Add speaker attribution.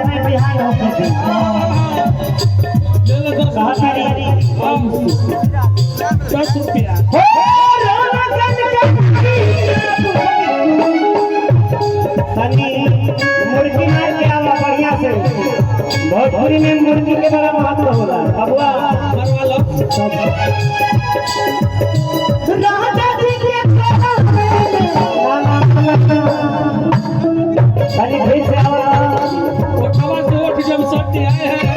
Speaker 1: में बिहार होते थे
Speaker 2: ले लो 10 रुपया
Speaker 1: मुर्गी मार के आवा बढ़िया से भोजपुरी में मुर्गी के बड़ा महत्व होला बबुआ
Speaker 2: मरवा लो
Speaker 1: राजा जी के खाली भेज से आवा
Speaker 2: उठावा से उठ जब सट आए हैं